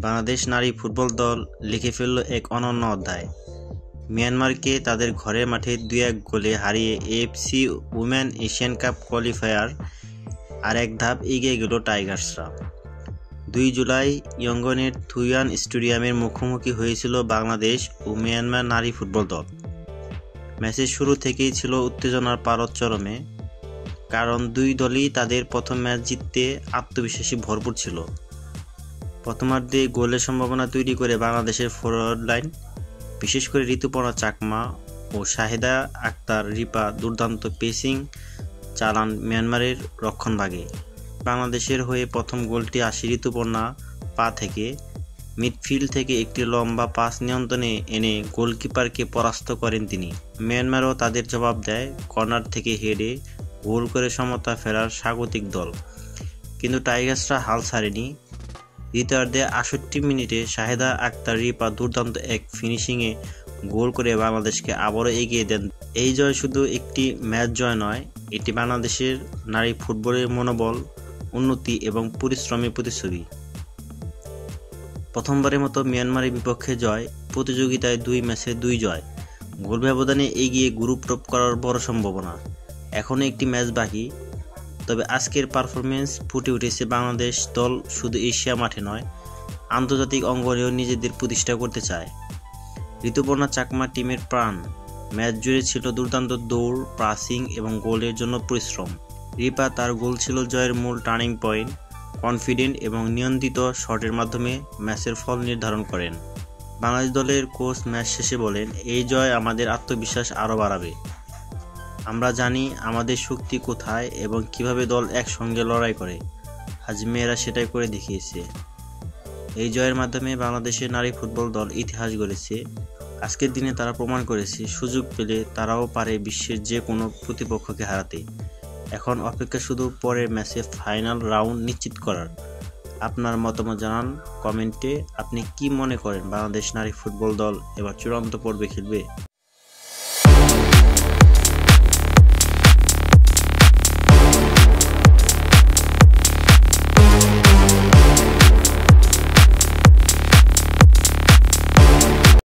বাংলাদেশ নারী ফুটবল দল লিখে ফেলল এক অনন্য অধ্যায়। মিয়ানমারকে তাদের ঘরের মাঠে 2-1 গোলে হারিয়ে AFC women Asian cup qualifier আর এক ধাপ এগিয়ে গেল টাইগার্সরা। 2 জুলাই ইয়ঙ্গনের থুইয়ান স্টেডিয়ামের মুখোমুখি হয়েছিল বাংলাদেশ ও মিয়ানমার নারী ফুটবল দল। ম্যাচের শুরু থেকেই ছিল উত্তেজনার পারদ চরমে, কারণ দুই দলই তাদের প্রথম ম্যাচ জিততে আত্মবিশ্বাসী ভরপুর ছিল। প্রথমার্ধে গোলের সম্ভাবনা তৈরি করে বাংলাদেশের ফরওয়ার্ড লাইন, বিশেষ করে ঋতুপর্ণা চাকমা ও শাহেদা আক্তার রিপা দুর্দান্ত পেসিং চালান মিয়ানমারের রক্ষণভাগে। বাংলাদেশের হয়ে প্রথম গোলটি আসে ঋতুপর্ণা পা থেকে। মিডফিল্ড থেকে একটি লম্বা পাস নিয়ন্ত্রণে এনে গোলকিপারকে পরাস্ত করেন তিনি। মিয়ানমারও তাদের জবাব দেয়, কর্নার থেকে হেডে গোল করে সমতা ফেরার স্বাগতিক দল। কিন্তু টাইগার্সরা হাল ছাড়েনি। দ্বিতীয়ার্ধে 68 মিনিটে শাহেদা আক্তার রিপা দুর্দান্ত এক ফিনিশিংয়ে গোল করে বাংলাদেশকে আবারও এগিয়ে দেন। এই জয় শুধু একটি ম্যাচ জয় নয়, এটি বাংলাদেশের নারী ফুটবলের মনোবল, উন্নতি এবং পরিশ্রমের প্রতিচ্ছবি। প্রথমবারের মতো মিয়ানমারের বিপক্ষে জয়, প্রতিযোগিতায় 2 ম্যাচে 2 জয়, গোল ব্যবধানে এগিয়ে গ্রুপ টপ করার বড় সম্ভাবনা। এখনও একটি ম্যাচ বাকি, তবে আজকের পারফরমেন্স ফুটে উঠেছে বাংলাদেশ দল শুধু এশিয়া মাঠে নয়, আন্তর্জাতিক অঙ্গনেও নিজেদের প্রতিষ্ঠা করতে চায়। ঋতুপর্ণা চাকমা টিমের প্রাণ। ম্যাচ জুড়ে ছিল দুর্দান্ত দৌড়, পাসিং এবং গোলের জন্য পরিশ্রম। রিপা তার গোল ছিল জয়ের মূল টার্নিং পয়েন্ট। কনফিডেন্ট এবং নিয়ন্ত্রিত শটের মাধ্যমে ম্যাচের ফল নির্ধারণ করেন। বাংলাদেশ দলের কোচ ম্যাচ শেষে বলেন, এই জয় আমাদের আত্মবিশ্বাস আরও বাড়াবে। আমরা জানি আমাদের শক্তি কোথায় এবং কিভাবে দল একসঙ্গে লড়াই করে। আজ মেয়েরা সেটাই করে দেখিয়েছে। এই জয়ের মাধ্যমে বাংলাদেশের নারী ফুটবল দল ইতিহাস গড়েছে। আজকের দিনে তারা প্রমাণ করেছে, সুযোগ পেলে তারাও পারে বিশ্বের যে কোনো প্রতিপক্ষকে হারাতে। এখন অপেক্ষা শুধু পরের ম্যাচে ফাইনাল রাউন্ড নিশ্চিত করার। আপনার মতামত জানান কমেন্টে। আপনি কি মনে করেন বাংলাদেশ নারী ফুটবল দল এবার চূড়ান্ত পর্বে খেলবে?